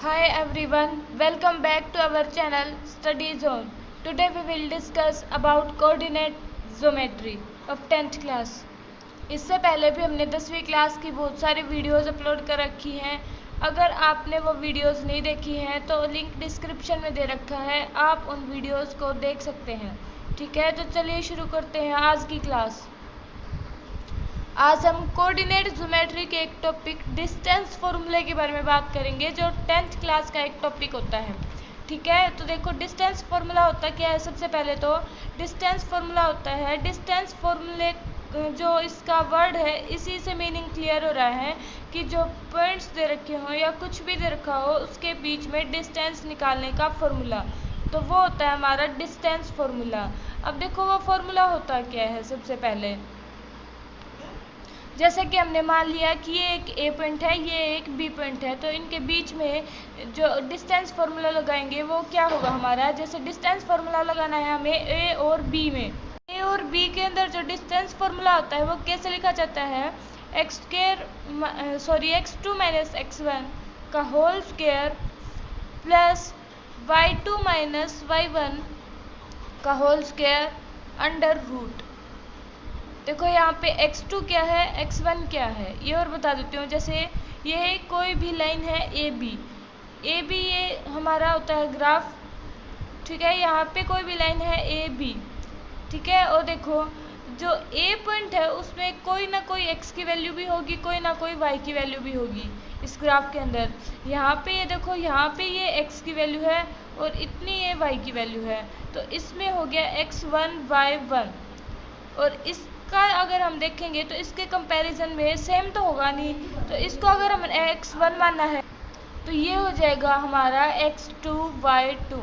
Hi everyone, welcome back to our channel Study Zone. Today we will discuss about coordinate geometry of 10th class. इससे पहले भी हमने 10वीं class की बहुत सारी वीडियोस अपलोड कर रखी हैं। अगर आपने वो वीडियोस नहीं देखी हैं तो लिंक डिस्क्रिप्शन में दे रखा है, आप उन वीडियोस को देख सकते हैं। ठीक है, तो चलिए शुरू करते हैं आज की क्लास। आज हम कोऑर्डिनेट ज्योमेट्री के एक टॉपिक डिस्टेंस फॉर्मूले के बारे में बात करेंगे, जो 10th क्लास का एक टॉपिक होता है। ठीक है, तो देखो डिस्टेंस फॉर्मूला होता क्या है। सबसे पहले तो डिस्टेंस फॉर्मूला होता है, डिस्टेंस फॉर्मूले जो इसका वर्ड है इसी से मीनिंग क्लियर हो रहा है कि जो पॉइंट्स दे रखे हों या कुछ भी दे रखा हो उसके बीच में डिस्टेंस निकालने का फॉर्मूला, तो वो होता है हमारा डिस्टेंस फॉर्मूला। अब देखो वो फॉर्मूला होता क्या है। सबसे पहले जैसे कि हमने मान लिया कि ये एक ए पॉइंट है, ये एक बी पॉइंट है, तो इनके बीच में जो डिस्टेंस फार्मूला लगाएंगे वो क्या होगा हमारा। जैसे डिस्टेंस फार्मूला लगाना है हमें ए और बी में, ए और बी के अंदर जो डिस्टेंस फार्मूला होता है वो कैसे लिखा जाता है, x2 माइनस x1 का whole square plus y2 minus y1 का होल स्क्वायर अंडर रूट। देखो यहाँ पे x2 क्या है, x1 क्या है, ये और बता देती हूँ। जैसे ये कोई भी लाइन है ए बी ये हमारा होता है ग्राफ। ठीक है, यहाँ पे कोई भी लाइन है ए बी। ठीक है, और देखो जो ए पॉइंट है उसमें कोई ना कोई x की वैल्यू भी होगी, कोई ना कोई y की वैल्यू भी होगी इस ग्राफ के अंदर। यहाँ पे ये देखो, यहाँ पे ये x की वैल्यू है और इतनी ये y की वैल्यू है, तो इसमें हो गया x1 y1। और इसका अगर हम देखेंगे तो इसके कंपैरिजन में सेम तो होगा नहीं, तो इसको अगर हम x1 मानना है तो ये हो जाएगा हमारा x2 y2।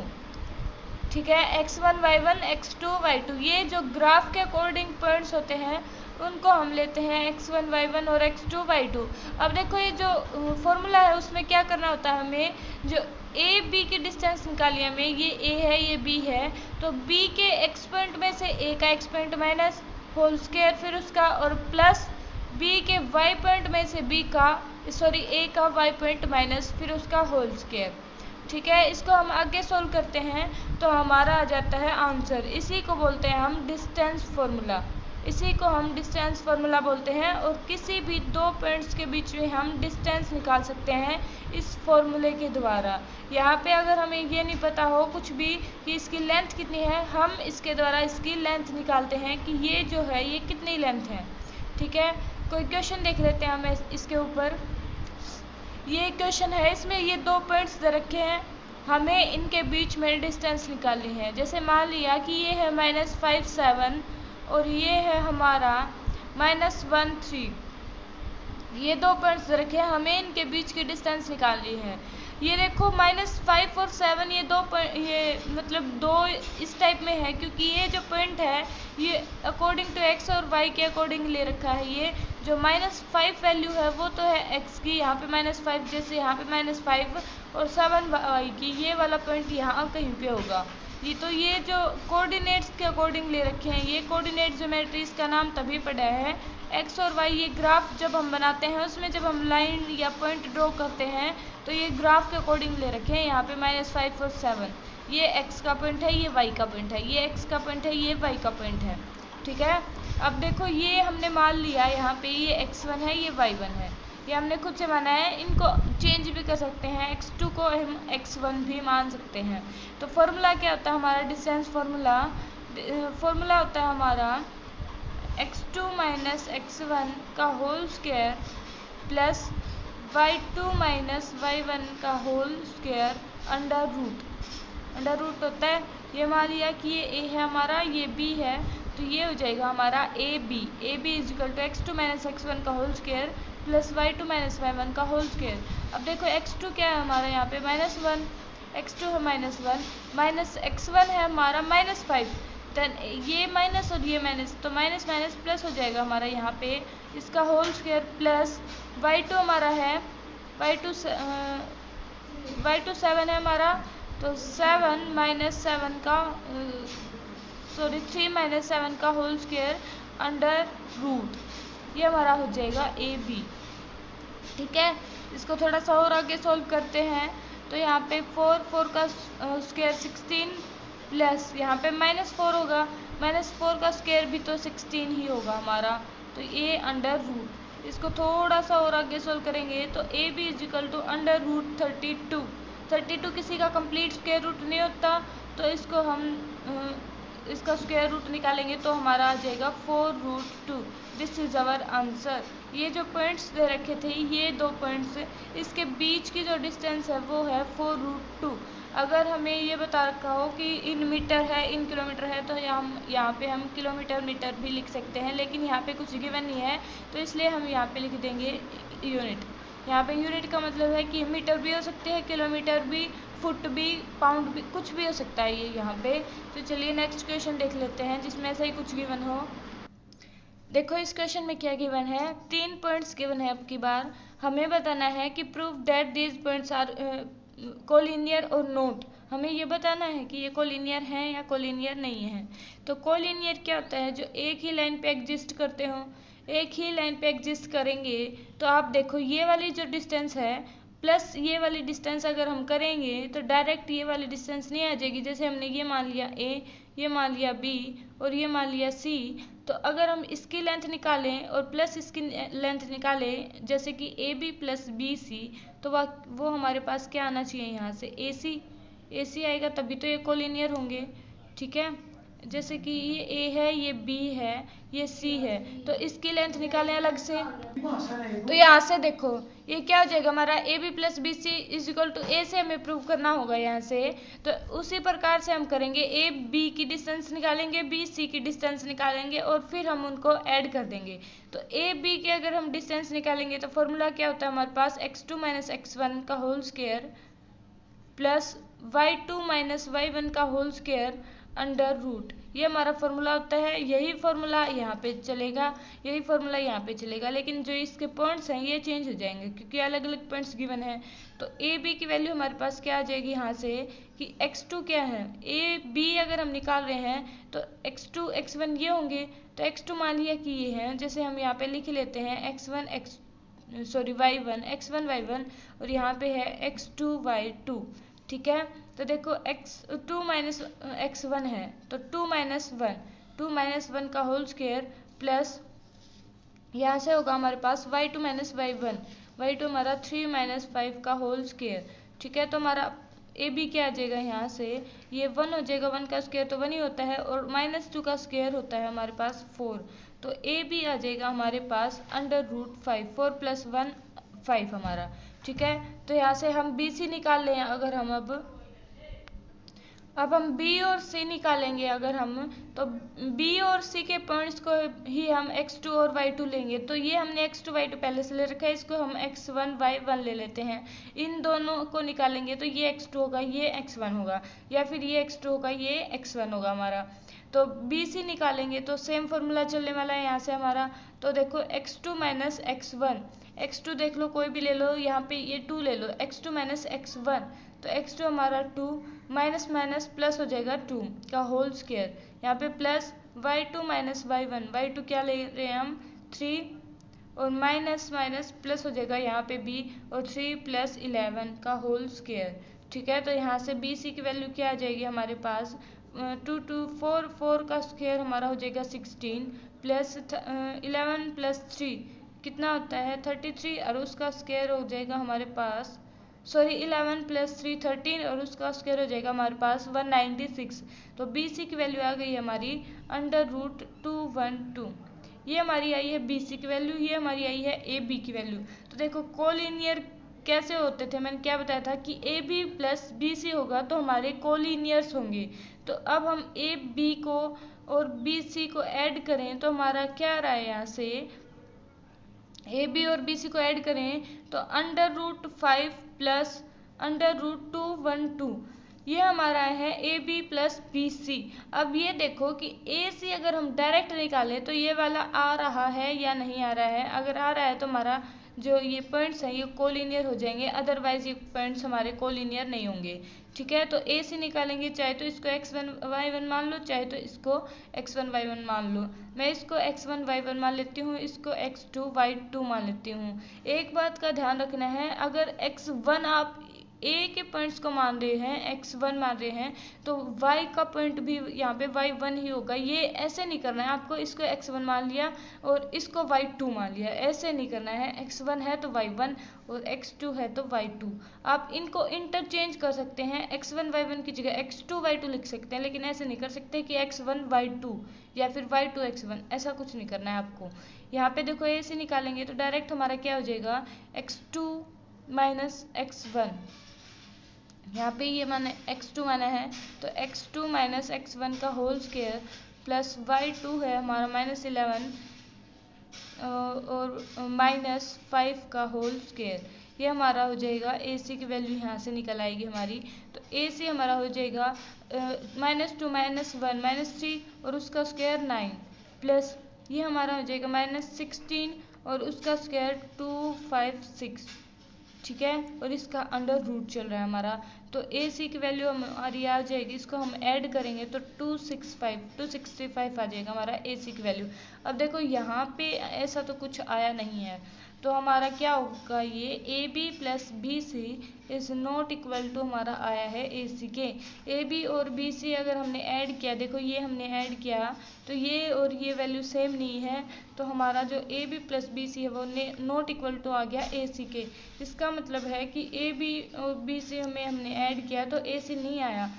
ठीक है, x1 y1 x2 y2, ये जो ग्राफ के अकॉर्डिंग पॉइंट्स होते हैं उनको हम लेते हैं x1 y1 और x2 y2। अब देखो ये जो फॉर्मूला है उसमें क्या करना होता है, हमें जो ए बी की डिस्टेंस निकाली है हमें, ये ए है ये बी है, तो बी के एक्स पॉइंट में से ए का x point minus whole square फिर उसका, और प्लस बी के वाई पॉइंट में से ए का वाई पॉइंट माइनस फिर उसका होल स्क्वायर। ठीक है, इसको हम आगे सोल्व करते हैं तो हमारा आ जाता है आंसर। इसी को बोलते हैं हम डिस्टेंस फार्मूला, इसी को हम डिस्टेंस फार्मूला बोलते हैं। और किसी भी दो पॉइंट्स के बीच में हम डिस्टेंस निकाल सकते हैं इस फॉर्मूले के द्वारा। यहाँ पे अगर हमें ये नहीं पता हो कुछ भी कि इसकी लेंथ कितनी है, हम इसके द्वारा इसकी लेंथ निकालते हैं कि ये जो है ये कितनी लेंथ है। ठीक है, कोई क्वेश्चन देख लेते हैं हम इसके ऊपर। ये क्वेश्चन है, इसमें ये दो पॉइंट्स दे रखे हैं, हमें इनके बीच में डिस्टेंस निकालनी है। जैसे मान लिया कि ये है -5 7 और ये है हमारा -1 3। ये दो पॉइंट्स रखे हैं, हमें इनके बीच की डिस्टेंस निकालनी है। ये देखो -5 और 7 ये दो इस टाइप में है, क्योंकि ये जो पॉइंट है ये अकॉर्डिंग टू x और y के अकॉर्डिंग ले रखा है। ये जो -5 वैल्यू है वो तो है x की, यहाँ पे -5, जैसे यहाँ पे -5 और 7 y की, ये वाला पॉइंट यहाँ कहीं पे होगा। ये जो कोऑर्डिनेट्स के अकॉर्डिंग ले रखे हैं, ये कोऑर्डिनेट ज्योमेट्री, इसका नाम तभी पड़ा है। एक्स और वाई ये ग्राफ जब हम बनाते हैं उसमें जब हम लाइन या पॉइंट ड्रॉ करते हैं तो ये ग्राफ के अकॉर्डिंग ले रखे हैं। यहाँ पे -5 और 7 ये एक्स का पॉइंट है, ये वाई का पॉइंट है, ये एक्स का पॉइंट है, ये वाई का पॉइंट है। ठीक है, अब देखो ये हमने मान लिया यहाँ पे ये x1 है ये y1 है, ये हमने खुद से माना है। इनको चेंज भी कर सकते हैं, x2 को हम x1 भी मान सकते हैं। तो फॉर्मूला क्या होता है हमारा, डिस्टेंस फॉर्मूला होता है हमारा x2 माइनस x1 का whole square plus y2 minus y1 का होल स्क्वायर अंडर रूट होता है। ये मान लिया कि ये a है हमारा, ये b है, तो ये हो जाएगा हमारा A B is equal to x2 minus x1 का whole square plus y2 minus y1 का होल स्क्वायर। अब देखो x2 क्या है हमारा, यहाँ पे -1, x2 है -1, माइनस x1 है हमारा -5, देन ये माइनस और ये माइनस, तो माइनस माइनस प्लस हो जाएगा हमारा यहाँ पे इसका होल स्क्वायर प्लस y2 हमारा है y2 7 है हमारा, तो 7 माइनस 7 का 3 माइनस 7 का होल स्क्वायर अंडर रूट, ये हमारा हो जाएगा ए बी। ठीक है, इसको थोड़ा सा और आगे सॉल्व करते हैं तो यहाँ पे 4 का स्क्वायर 16 प्लस यहाँ पे -4 होगा, -4 का स्क्वायर भी तो 16 ही होगा हमारा, तो ये अंडर रूट। इसको थोड़ा सा और आगे सोल्व करेंगे तो A B is equal to under root 32 किसी का कंप्लीट स्क्वायर रूट नहीं होता, तो इसको हम इसका स्क्वायर रूट निकालेंगे तो हमारा आ जाएगा 4√2। This is our answer. ये जो पॉइंट्स दे रखे थे, ये 2 पॉइंट्स, इसके बीच की जो डिस्टेंस है वो है 4√2। अगर हमें ये बता रखा हो कि इन मीटर है, इन किलोमीटर है, तो यहाँ पे हम किलोमीटर मीटर भी लिख सकते हैं, लेकिन यहाँ पे कुछ गिवन नहीं है, तो इसलिए हम यहाँ पे लिख देंगे यूनिट। यहाँ पे यूनिट का मतलब है कि मीटर भी हो सकते हैं, किलोमीटर भी, फुट भी, पाउंड भी, कुछ भी हो सकता है ये यहाँ पे। तो चलिए नेक्स्ट क्वेश्चन देख लेते हैं जिसमें ऐसा ही कुछ गिवन हो। देखो इस क्वेश्चन में क्या गिवन है, 3 पॉइंट्स गिवन है। अब की बार हमें बताना है कि prove that these points are collinear और नोट। हमें ये बताना है कि ये कोलिनियर हैं या कोलिनियर नहीं है। तो कोलिनियर क्या होता है, जो एक ही लाइन पे एग्जिस्ट करते हो, एक ही लाइन पे एग्जिस्ट करेंगे। तो आप देखो ये वाली जो डिस्टेंस है प्लस ये वाली डिस्टेंस अगर हम करेंगे तो डायरेक्ट ये वाली डिस्टेंस नहीं आ जाएगी। जैसे हमने ये मान लिया ए, ये मान लिया बी और ये मान लिया सी, तो अगर हम इसकी लेंथ निकालें और प्लस इसकी लेंथ निकालें, जैसे कि A B plus B C, तो वो हमारे पास क्या आना चाहिए, यहाँ से ए सी आएगा, तभी तो ये कोलिनियर होंगे। ठीक है, जैसे कि ये ए है, ये बी है, ये सी है, तो इसकी लेंथ निकालें अलग से। तो यहाँ से देखो ये क्या हो जाएगा हमारा, A B plus B C is equal to A से हमें प्रूव करना होगा यहाँ से। तो उसी प्रकार से हम करेंगे, ए बी की डिस्टेंस निकालेंगे, बी सी की डिस्टेंस निकालेंगे और फिर हम उनको ऐड कर देंगे। तो ए बी के अगर हम डिस्टेंस निकालेंगे तो फॉर्मूला क्या होता है हमारे पास, x2 माइनस x1 का whole square plus y2 minus y1 का होल स्क्वायर अंडर रूट। ये हमारा फॉर्मूला होता है। यही फॉर्मूला यहाँ पे चलेगा, यही फॉर्मूला यहाँ पे चलेगा, लेकिन जो इसके पॉइंट्स हैं ये चेंज हो जाएंगे क्योंकि अलग अलग पॉइंट्स गिवन है। तो ए बी की वैल्यू हमारे पास क्या आ जाएगी यहाँ से कि x2 क्या है, ए बी अगर हम निकाल रहे हैं तो x2 x1 ये होंगे, तो x2 मान लिया कि ये हैं, जैसे हम यहाँ पे लिख लेते हैं y1 x1 और यहाँ पे है x2 y2। ठीक है, तो देखो x2 माइनस x1 है तो 2 माइनस 1 का होल स्क्वायर प्लस यहाँ से होगा हमारे पास y2 माइनस y1 हमारा 3 माइनस 5 का होल स्क्वायर। ठीक है, तो हमारा ए बी क्या आ जाएगा, यहाँ से ये 1 हो जाएगा, 1 का स्क्वायर तो 1 ही होता है और -2 का स्क्वायर होता है हमारे पास 4। तो ए बी आ जाएगा हमारे पास अंडर रूट 5, 4 + 1 5 हमारा। ठीक है, तो यहाँ से हम बी सी निकाल लें, अगर हम अब हम बी और सी निकालेंगे, अगर हम तो बी और सी के पॉइंट्स को ही हम x2 और y2 लेंगे। तो ये हमने x2 y2 पहले से ले रखा है, इसको हम x1 y1 ले लेते हैं। इन दोनों को निकालेंगे तो ये x2 होगा, ये x1 होगा, या फिर ये x2 होगा, ये x1 होगा हमारा। तो बी सी निकालेंगे तो सेम फॉर्मूला चलने वाला है यहाँ से हमारा। तो देखो x2 माइनस x2 देख लो, कोई भी ले लो, यहाँ पे ये 2 ले लो, x2 माइनस x1, तो x2 हमारा 2 माइनस माइनस प्लस हो जाएगा 2 का होल स्क्वायर, यहाँ पे प्लस y2 माइनस y1 क्या ले रहे हैं हम 3 और माइनस माइनस प्लस हो जाएगा यहाँ पे b और 3 + 11 का होल स्क्वायर। ठीक है, तो यहाँ से बी सी की वैल्यू क्या आ जाएगी हमारे पास 2 2 4 का स्क्वायर हमारा हो जाएगा 16 प्लस 11 + 3 कितना होता है 33 और उसका स्क्वायर हो जाएगा हमारे पास 11 + 3 13 और उसका स्क्वायर हो जाएगा हमारे पास 196। तो बी सी की वैल्यू आ गई हमारी अंडर रूट 212। ये हमारी आई है बी सी की वैल्यू, ये हमारी आई है ए बी की वैल्यू। तो देखो कोलिनियर कैसे होते थे, मैंने क्या बताया था कि A B plus B C होगा तो हमारे कोलिनियर्स होंगे। तो अब हम ए बी को और बी सी को ऐड करें तो हमारा क्या आ रहा है, यहाँ से ए बी और बी सी को ऐड करें तो under root 5 plus under root 212 ये हमारा है A B plus B C. अब ये देखो कि ए सी अगर हम डायरेक्ट निकालें तो ये वाला आ रहा है या नहीं आ रहा है। अगर आ रहा है तो हमारा जो ये पॉइंट्स हैं ये कोलिनियर हो जाएंगे, अदरवाइज ये पॉइंट्स हमारे कोलिनियर नहीं होंगे। ठीक है, तो ए सी निकालेंगे, चाहे तो इसको x1 y1 मान लो, चाहे तो इसको x1 y1 मान लो। मैं इसको x1 y1 मान लेती हूँ, इसको x2 y2 मान लेती हूँ। एक बात का ध्यान रखना है, अगर x1 आप ए के पॉइंट्स को मान रहे हैं x1 मान रहे हैं, तो y का पॉइंट भी यहाँ पे y1 ही होगा। ये ऐसे नहीं करना है आपको, इसको x1 मान लिया और इसको y2 मान लिया, ऐसे नहीं करना है। x1 है तो y1 और x2 है तो y2। आप इनको इंटरचेंज कर सकते हैं, x1 y1 की जगह x2 y2 लिख सकते हैं, लेकिन ऐसे नहीं कर सकते कि x1 y2 या फिर y2 x1, ऐसा कुछ नहीं करना है आपको। यहाँ पे देखो ए से निकालेंगे तो डायरेक्ट हमारा क्या हो जाएगा, x2 माइनस x1। यहाँ पे ये माने x2 माना है तो x2 माइनस x1 का होल स्क्वायर प्लस y2 है हमारा -11 और -5 का होल स्क्वायर। ये हमारा हो जाएगा AC की वैल्यू यहाँ से निकल आएगी हमारी। तो AC हमारा हो जाएगा -2 -1 -3 और उसका स्क्वायर 9 प्लस ये हमारा हो जाएगा -16 और उसका स्क्वायर 256, ठीक है, और इसका अंडर रूट चल रहा है हमारा। तो AC की वैल्यू हमारी आ जाएगी, इसको हम ऐड करेंगे तो 265 आ जाएगा हमारा AC की वैल्यू। अब देखो यहाँ पे ऐसा तो कुछ आया नहीं है, तो हमारा क्या होगा, ये AB plus BC is not equal to हमारा आया है AC के। AB और BC अगर हमने ऐड किया, देखो ये हमने ऐड किया तो ये और ये वैल्यू सेम नहीं है, तो हमारा जो AB प्लस BC है वो नॉट इक्वल टू आ गया AC के। इसका मतलब है कि AB और BC में हमने ऐड किया तो AC नहीं आया,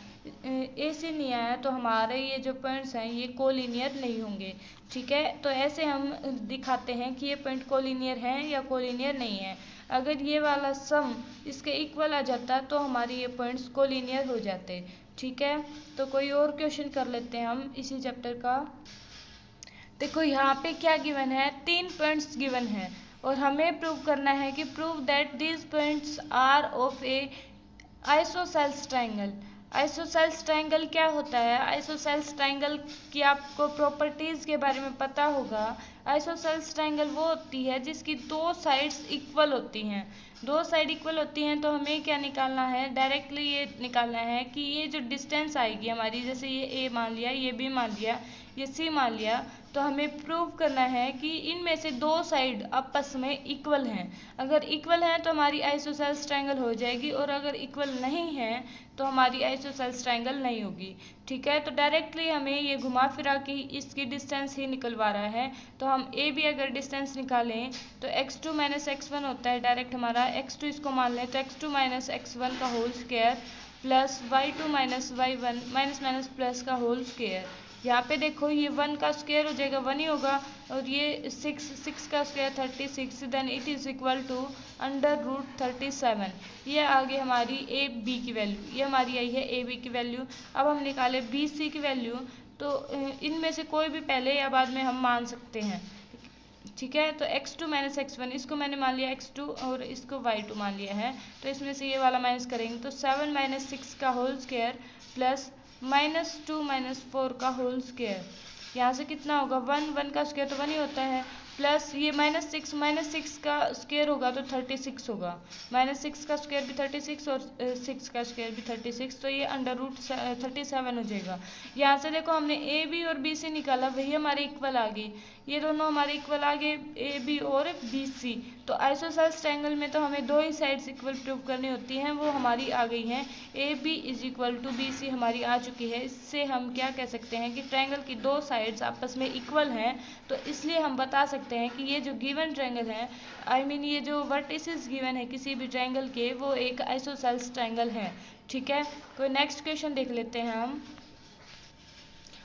AC नहीं आया तो हमारे ये जो पॉइंट्स हैं ये कोलिनियर नहीं होंगे, ठीक है। तो ऐसे हम दिखाते हैं कि ये पॉइंट कोलिनियर हैं या कोलिनियर नहीं है। अगर ये वाला सम इसके इक्वल आ जाता तो हमारे ये पॉइंट्स कोलिनियर हो जाते, ठीक है। तो कोई और क्वेश्चन कर लेते हैं हम इसी चैप्टर का। देखो यहाँ पे क्या गिवन है, 3 पॉइंट्स गिवन है और हमें प्रूव करना है कि prove that these points are of a isosceles triangle. Isosceles triangle क्या होता है, आइसोसेल्स ट्रायंगल की आपको प्रॉपर्टीज के बारे में पता होगा। आइसोसेल्स ट्रायंगल वो होती है जिसकी 2 साइड्स इक्वल होती हैं। 2 साइड इक्वल होती हैं तो हमें क्या निकालना है, डायरेक्टली ये निकालना है कि ये जो डिस्टेंस आएगी हमारी, जैसे ये A मान लिया, ये B मान लिया, ये C मान लिया, तो हमें प्रूव करना है कि इनमें से 2 साइड आपस में इक्वल हैं। अगर इक्वल हैं तो हमारी आइसोसेल्स ट्रायंगल हो जाएगी और अगर इक्वल नहीं है तो हमारी आइसोसेल्स ट्रायंगल नहीं होगी, ठीक है। तो डायरेक्टली हमें ये घुमा फिरा के इसकी डिस्टेंस ही निकलवा रहा है। तो हम AB अगर डिस्टेंस निकालें तो x2 माइनस x1 होता है, डायरेक्ट हमारा x2 इसको मान लें तो x2 माइनस x1 का whole square plus y2 minus y1 minus plus का होल स्क्वायर। यहाँ पे देखो ये 1 का स्क्वायर हो जाएगा, 1 ही होगा, और ये 6 का square 36, then it is equal to under root 37। ये आ गई हमारी AB की वैल्यू, ये हमारी आई है AB की वैल्यू। अब हम निकाले BC की वैल्यू, तो इनमें से कोई भी पहले या बाद में हम मान सकते हैं, ठीक है। तो x2 माइनस x1 इसको मैंने मान लिया x2 और इसको y2 मान लिया है, तो इसमें से ये वाला माइनस करेंगे तो 7 माइनस 6 का होल स्क्वायर प्लस -2 माइनस 4 का होल स्क्वायर। यहाँ से कितना होगा, 1 का स्क्वायर तो 1 ही होता है, प्लस ये -6 का स्क्वायर होगा तो 36 होगा, -6 का स्क्वायर भी 36 और 6 का स्क्वायर भी 36, तो ये अंडर रूट 37 हो जाएगा। यहाँ से देखो हमने AB और BC निकाला, वही हमारे इक्वल आ गए, ये दोनों हमारे इक्वल आ गए AB और BC। तो आइसोसेल्स ट्रायंगल में तो हमें 2 ही साइड्स इक्वल प्रूव करनी होती हैं, वो हमारी आ गई हैं। AB is equal to BC हमारी आ चुकी है। इससे हम क्या कह सकते हैं कि ट्रायंगल की 2 साइड्स आपस में इक्वल हैं, तो इसलिए हम बता सकते हैं कि ये जो गिवन ट्रायंगल है, ये जो वर्टिसेस गिवन है किसी भी ट्रायंगल के, वो एक आइसोसेल्स ट्रायंगल है, ठीक है। कोई नेक्स्ट क्वेश्चन देख लेते हैं हम।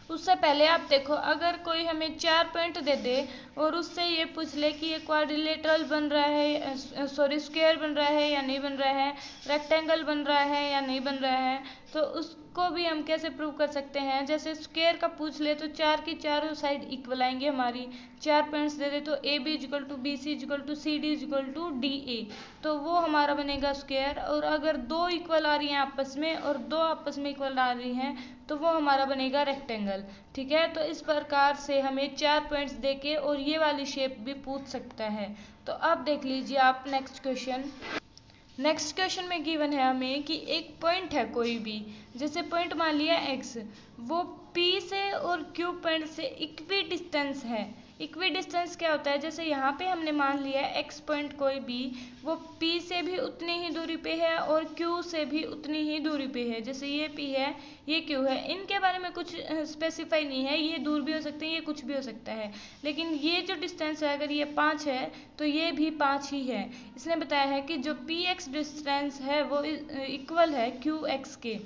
उससे पहले आप देखो, अगर कोई हमें 4 पॉइंट दे दे और उससे ये पूछ ले कि ये क्वाड्रिलेटरल बन रहा है, स्क्वायर बन रहा है या नहीं बन रहा है, रेक्टेंगल बन रहा है या नहीं बन रहा है, तो उसको भी हम कैसे प्रूव कर सकते हैं। जैसे स्क्वायर का पूछ ले तो 4 की चारों साइड इक्वल आएंगे हमारी, 4 पॉइंट्स दे दे तो AB equal to BC equal to CD equal to DA, तो वो हमारा बनेगा स्क्वायर। और अगर 2 इक्वल आ रही हैं आपस में और 2 आपस में इक्वल आ रही हैं तो वो हमारा बनेगा रेक्टेंगल, ठीक है। तो इस प्रकार से हमें 4 पॉइंट्स देके और ये वाली शेप भी पूछ सकता है। तो अब देख लीजिए आप नेक्स्ट क्वेश्चन में गिवन है हमें कि एक पॉइंट है कोई भी, जैसे पॉइंट मान लिया x, वो P से और Q पॉइंट से इक्वी डिस्टेंस है, इक्वी डिस्टेंस क्या होता है, जैसे यहाँ पे हमने मान लिया है x पॉइंट कोई भी वो P से भी उतनी ही दूरी पे है और Q से भी उतनी ही दूरी पे है। जैसे ये P है, ये Q है, इनके बारे में कुछ स्पेसिफाई नहीं है, ये दूर भी हो सकते हैं, ये कुछ भी हो सकता है। लेकिन ये जो डिस्टेंस है, अगर ये 5 है तो ये भी 5 ही है। इसने बताया है कि जो Px डिस्टेंस है वो इक्वल है Qx के।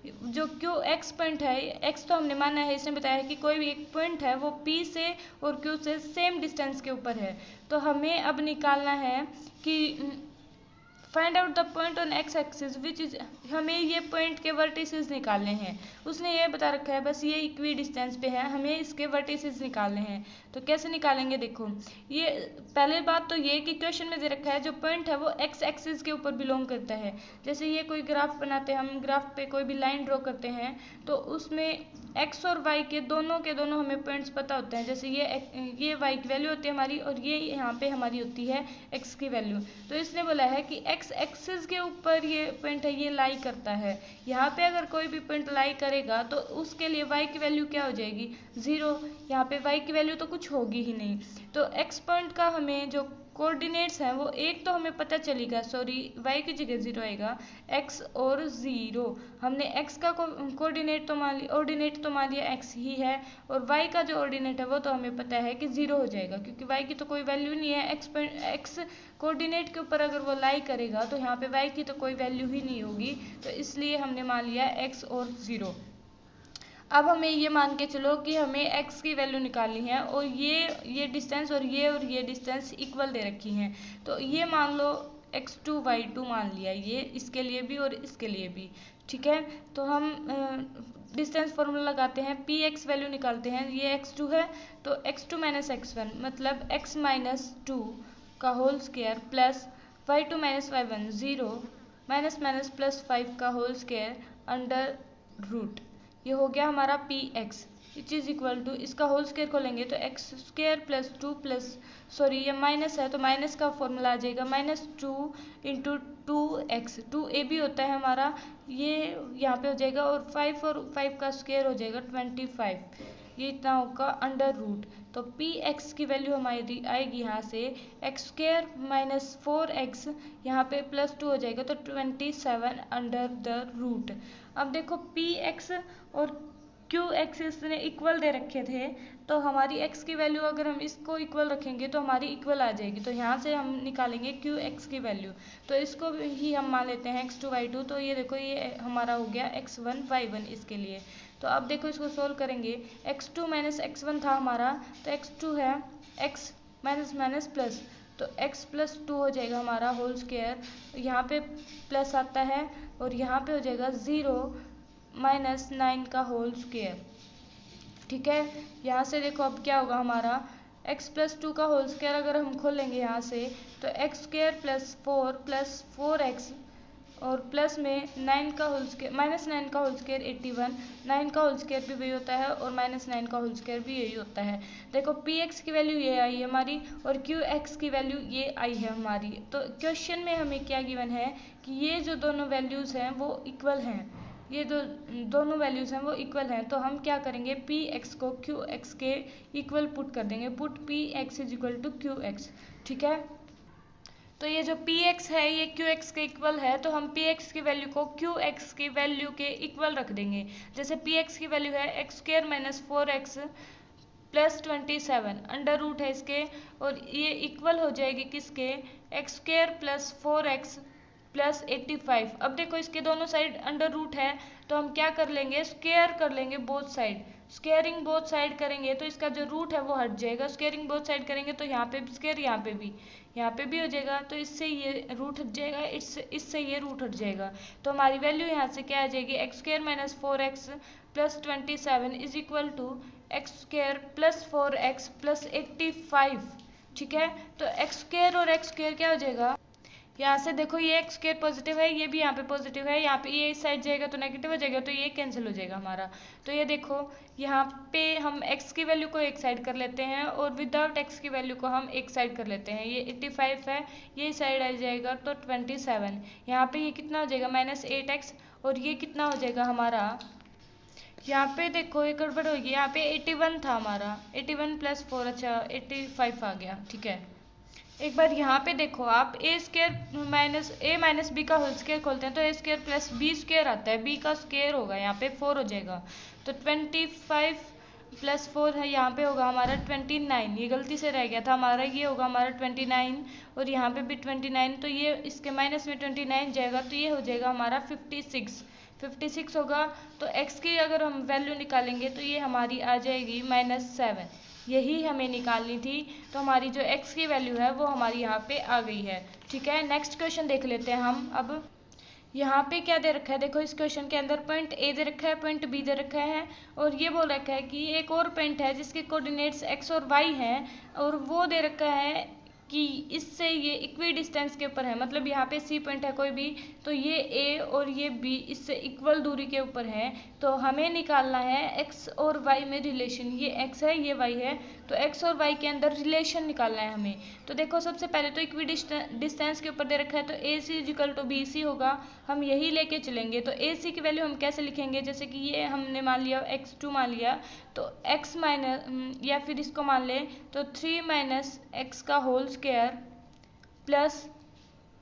जो Qx पॉइंट है, x तो हमने माना है, इसने बताया है कि कोई भी एक पॉइंट है वो P से और Q से सेम डिस्टेंस के ऊपर है। तो हमें अब निकालना है कि find out the point on x axis which is, हमें ये पॉइंट के वर्टिसेस निकालने हैं। उसने ये बता रखा है बस ये इक्वी डिस्टेंस पे है, हमें इसके वर्टिसेस निकालने हैं। तो कैसे निकालेंगे, देखो ये पहले बात तो ये कि क्वेश्चन में दे रखा है जो पॉइंट है वो एक्स एक्सिस के ऊपर बिलोंग करता है। जैसे ये कोई ग्राफ बनाते हैं, हम ग्राफ पे कोई भी लाइन ड्रॉ करते हैं तो उसमें एक्स और वाई के दोनों हमें पॉइंट्स पता होते हैं। जैसे ये वाई की वैल्यू होती है हमारी और ये यहाँ पे हमारी होती है एक्स की वैल्यू। तो इसने बोला है कि एक्स एक्सिस के ऊपर ये पॉइंट है, ये लाई करता है। यहाँ पे अगर कोई भी पॉइंट लाई करेगा तो उसके लिए वाई की वैल्यू क्या हो जाएगी, 0। यहाँ पे वाई की वैल्यू तो कुछ होगी ही नहीं। तो एक्स पॉइंट का हमें जो कोऑर्डिनेट्स हैं वो एक तो हमें पता चलेगा, सॉरी वाई की जगह 0 आएगा, x और 0। हमने x का कोऑर्डिनेट तो मान लिया, ऑर्डिनेट तो मान लिया x ही है, और y का जो ऑर्डिनेट है वो तो हमें पता है कि 0 हो जाएगा, क्योंकि y की तो कोई वैल्यू नहीं है। x कोऑर्डिनेट के ऊपर अगर वो लाई करेगा तो यहाँ पे y की तो कोई वैल्यू ही नहीं होगी, तो इसलिए हमने मान लिया x और 0। अब हमें ये मान के चलो कि हमें x की वैल्यू निकालनी है और ये डिस्टेंस और ये डिस्टेंस इक्वल दे रखी हैं। तो ये मान लो x2 y2 मान लिया, ये इसके लिए भी और इसके लिए भी, ठीक है। तो हम डिस्टेंस फार्मूला लगाते हैं, px वैल्यू निकालते हैं। ये x2 है तो x2 माइनस x1 मतलब x माइनस 2 का whole square plus y2 minus y1 0 minus minus plus 5 का होल स्क्वायर अंडर रूट। ये हो गया हमारा px which is equal to, इसका होल स्क्वायर खोलेंगे तो x square plus 2 plus, sorry ये माइनस है तो माइनस का फॉर्मूला आ जाएगा -2 इंटू 2x, 2a भी होता है हमारा, ये यहाँ पे हो जाएगा, और 5 और 5 का स्क्वायर हो जाएगा 25, ये इतना होगा अंडर रूट। तो px की वैल्यू हमारी आएगी यहाँ से एक्स स्क्वायर माइनस 4x, यहाँ पे +2 हो जाएगा तो 27 अंडर द रूट। अब देखो px और qx इसने इक्वल दे रखे थे, तो हमारी x की वैल्यू अगर हम इसको इक्वल रखेंगे तो हमारी इक्वल आ जाएगी। तो यहाँ से हम निकालेंगे qx की वैल्यू, तो इसको ही हम मान लेते हैं x2 y2। तो ये देखो ये हमारा हो गया x1 y1 इसके लिए। तो अब देखो इसको सोल्व करेंगे, x2 माइनस x1 था हमारा, तो x2 है x माइनस माइनस प्लस, तो x प्लस 2 हो जाएगा हमारा होल स्क्वायर, यहाँ पे प्लस आता है और यहाँ पे हो जाएगा 0 माइनस 9 का होल स्क्वायर, ठीक है। यहाँ से देखो अब क्या होगा हमारा x प्लस 2 का होल स्क्वायर अगर हम खोलेंगे यहाँ से तो x स्क्वायर प्लस 4x और प्लस में 9 का होल स्क्वायर माइनस 9 का होल स्क्वायर 81, 9 का होल स्क्वायर भी वही होता है और माइनस 9 का होल स्क्वायर भी यही होता है। देखो px की वैल्यू ये आई है हमारी और qx की वैल्यू ये आई है हमारी। तो क्वेश्चन में हमें क्या गिवन है कि ये जो दोनों वैल्यूज़ हैं वो इक्वल हैं, ये दोनों वैल्यूज़ हैं वो इक्वल हैं। तो हम क्या करेंगे, px को qx के इक्वल पुट कर देंगे, put px is equal to qx, ठीक है। तो ये जो px है ये qx के इक्वल है, तो हम px की वैल्यू को qx की वैल्यू के इक्वल रख देंगे। जैसे px की वैल्यू है x square minus 4x plus 27 under root है इसके, और ये इक्वल हो जाएगी किसके, x square plus 4x plus 85। अब देखो इसके दोनों साइड अंडर रूट है तो हम क्या कर लेंगे, स्क्वायर कर लेंगे both side. Squaring both side करेंगे तो इसका जो रूट है वो हट जाएगा, स्क्वायरिंग बोथ साइड करेंगे तो यहाँ पे भी स्क्वायर यहाँ पे भी हो जाएगा, तो इससे ये रूट हट जाएगा, इससे ये रूट हट जाएगा। तो हमारी वैल्यू यहाँ से क्या आ जाएगी, x square minus 4x plus 27 is equal to x square plus 4x plus 85, ठीक है। तो एक्स स्क्वायर और एक्स स्क्वायर क्या हो जाएगा, यहाँ से देखो ये एक्स स्क्वायर पॉजिटिव है, ये भी यहाँ पे पॉजिटिव है, यहाँ पे ये इस साइड जाएगा तो नेगेटिव हो जाएगा, तो ये कैंसिल हो जाएगा हमारा। तो ये देखो यहाँ पे हम x की वैल्यू को एक साइड कर लेते हैं और विदाउट x की वैल्यू को हम एक साइड कर लेते हैं। ये 85 है, ये साइड आ जाएगा तो 27, यहाँ पे ये कितना हो जाएगा -8x, और ये कितना हो जाएगा हमारा, यहाँ पे देखो एक गड़बड़ होगी, यहाँ पे 81 था हमारा, 81 प्लस 4, अच्छा 85 आ गया, ठीक है। एक बार यहाँ पे देखो आप, ए स्केयर माइनस ए माइनस बी का होल स्केयर खोलते हैं तो ए स्केयर प्लस बी स्केयर आता है, बी का स्केयर होगा यहाँ पे 4 हो जाएगा, तो 25 प्लस 4 है, यहाँ पे होगा हमारा 29, ये गलती से रह गया था हमारा, ये होगा हमारा 29 और यहाँ पे भी 29, तो ये इसके माइनस में 29 जाएगा तो ये हो जाएगा हमारा 56 होगा। तो x की अगर हम वैल्यू निकालेंगे तो ये हमारी आ जाएगी -7, यही हमें निकालनी थी, तो हमारी जो x की वैल्यू है वो हमारी यहाँ पे आ गई है, ठीक है। नेक्स्ट क्वेश्चन देख लेते हैं हम। अब यहाँ पे क्या दे रखा है, देखो इस क्वेश्चन के अंदर पॉइंट ए दे रखा है, पॉइंट बी दे रखा है, और ये बोल रखा है कि एक और पॉइंट है जिसके कोऑर्डिनेट्स x और y हैं, और वो दे रखा है कि इससे ये इक्वी डिस्टेंस के ऊपर है, मतलब यहाँ पे सी पॉइंट है कोई भी, तो ये ए और ये बी इससे इक्वल दूरी के ऊपर है, तो हमें निकालना है एक्स और वाई में रिलेशन, ये एक्स है ये वाई है, तो एक्स और वाई के अंदर रिलेशन निकालना है हमें। तो देखो सबसे पहले तो इक्वी डिस्टेंस के ऊपर दे रखा है, तो ए सी इजिकल टू बी सी होगा, हम यही लेके चलेंगे। तो ए सी की वैल्यू हम कैसे लिखेंगे, जैसे कि ये हमने मान लिया x2 मान लिया, तो x माइनस, या फिर इसको मान लें तो 3 माइनस एक्स का होल स्क्वायर प्लस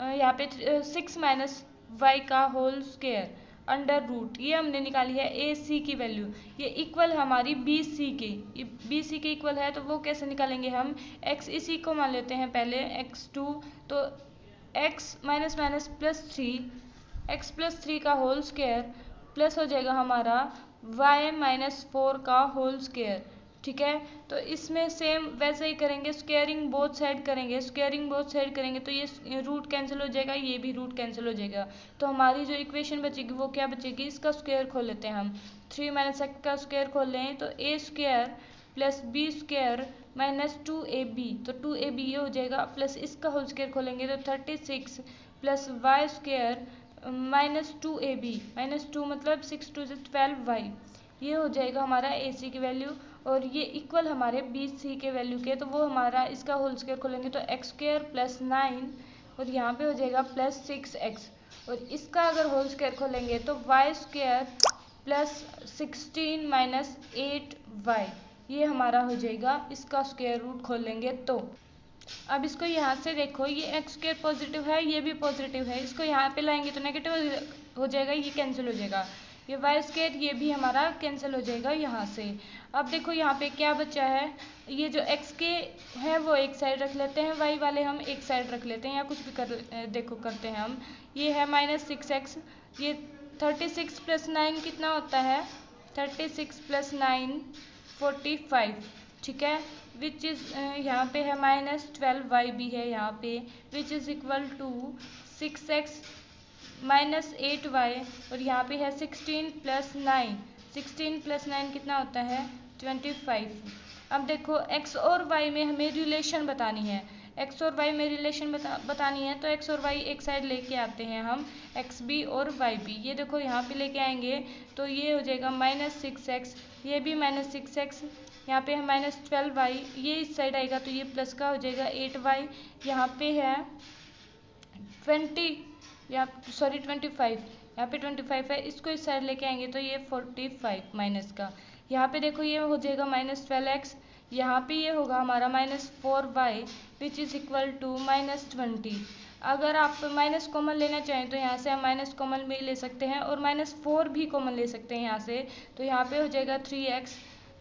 यहाँ पे 6 माइनस वाई का होल स्क्वायर अंडर रूट, ये हमने निकाली है ए सी की वैल्यू, ये इक्वल हमारी बी सी के, ये बी सी के इक्वल है, तो वो कैसे निकालेंगे हम, x इसी को मान लेते हैं पहले x2, तो x minus minus plus 3, x plus 3 का होल स्क्वायर प्लस हो जाएगा हमारा y माइनस 4 का होल स्क्वायर, ठीक है। तो इसमें सेम वैसे ही करेंगे, स्क्वायरिंग बोथ साइड करेंगे, तो ये रूट कैंसिल हो जाएगा, ये भी रूट कैंसिल हो जाएगा, तो हमारी जो इक्वेशन बचेगी वो क्या बचेगी, इसका स्क्वायर खोल लेते हैं हम, 3 माइनस एक्स का स्क्वायर खोल लें तो A square plus B square minus 2ab, तो 2ab ये हो जाएगा, प्लस इसका होल स्क्वायर खोलेंगे तो 36 plus y square minus 2ab, minus 2 मतलब 6 2 12y, ये हो जाएगा हमारा ए सी की वैल्यू, और ये इक्वल हमारे बी सी के वैल्यू के, तो वो हमारा इसका होल स्क्वायर खोलेंगे तो एक्स स्क्वायर प्लस 9 और यहाँ पे हो जाएगा प्लस 6x, और इसका अगर होल स्क्वायर खोलेंगे तो Y square plus 16 minus 8y, ये हमारा हो जाएगा, इसका स्क्वायर रूट खोलेंगे तो। अब इसको यहाँ से देखो, ये एक्स स्क्वायर पॉजिटिव है, ये भी पॉजिटिव है, इसको यहाँ पे लाएंगे तो नेगेटिव हो जाएगा, ये कैंसिल हो जाएगा, ये वाई स्क्वायर ये भी हमारा कैंसिल हो जाएगा यहाँ से। अब देखो यहाँ पे क्या बचा है, ये जो एक्स के हैं वो एक साइड रख लेते हैं, वाई वाले हम एक साइड रख लेते हैं, या कुछ भी करते हैं हम, ये है -6x, ये 36 प्लस 9 कितना होता है, 36 प्लस 9 45, ठीक है, विच इज़ यहाँ पे है -12y भी है यहाँ पे, which is equal to 6x minus 8y, और यहाँ पे है 16 प्लस 9 कितना होता है 25। अब देखो x और y में हमें रिलेशन बतानी है, x और y में रिलेशन बतानी है, तो x और y एक साइड लेके आते हैं हम, एक्स बी और वाई बी, ये देखो यहाँ पे लेके आएंगे तो ये हो जाएगा -6x, ये भी -6x, यहाँ पे है -12y, ये इस साइड आएगा तो ये प्लस का हो जाएगा 8y, यहाँ पे है 25, यहाँ पे 25 है, इसको इस साइड लेके आएंगे तो ये 45 माइनस का, यहाँ पे देखो ये हो जाएगा -12x, यहाँ पे ये होगा हमारा -4y which is equal to -20। अगर आप माइनस कॉमन लेना चाहें तो यहाँ से हम माइनस कॉमन भी ले सकते हैं, और -4 भी कॉमन ले सकते हैं यहाँ से, तो यहाँ पे हो जाएगा 3x,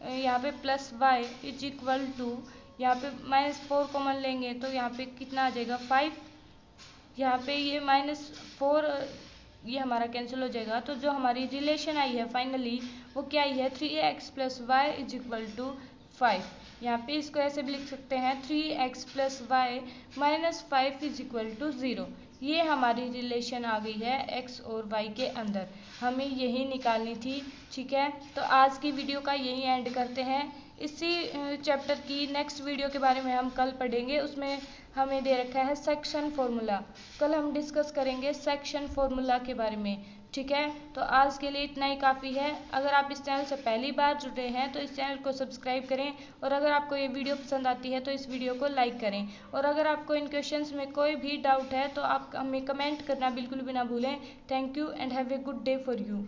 यहाँ पे plus y is equal to, यहाँ पे -4 कॉमन लेंगे तो यहाँ पे कितना आ जाएगा 5, यहाँ पे ये -4 ये हमारा कैंसिल हो जाएगा, तो जो हमारी रिलेशन आई है फाइनली वो क्या आई है 3x plus y is equal to 5। यहाँ पे इसको ऐसे भी लिख सकते हैं 3x plus y minus 5 is equal to 0। ये हमारी रिलेशन आ गई है x और y के अंदर, हमें यही निकालनी थी। ठीक है, तो आज की वीडियो का यही एंड करते हैं। इसी चैप्टर की नेक्स्ट वीडियो के बारे में हम कल पढ़ेंगे, उसमें हमें दे रखा है सेक्शन फॉर्मूला। कल हम डिस्कस करेंगे सेक्शन फॉर्मूला के बारे में। ठीक है, तो आज के लिए इतना ही काफ़ी है। अगर आप इस चैनल से पहली बार जुड़ रहे हैं तो इस चैनल को सब्सक्राइब करें, और अगर आपको ये वीडियो पसंद आती है तो इस वीडियो को लाइक करें। और अगर आपको इन क्वेश्चंस में कोई भी डाउट है तो आप हमें कमेंट करना बिल्कुल भी ना भूलें। Thank you and have a good day for you.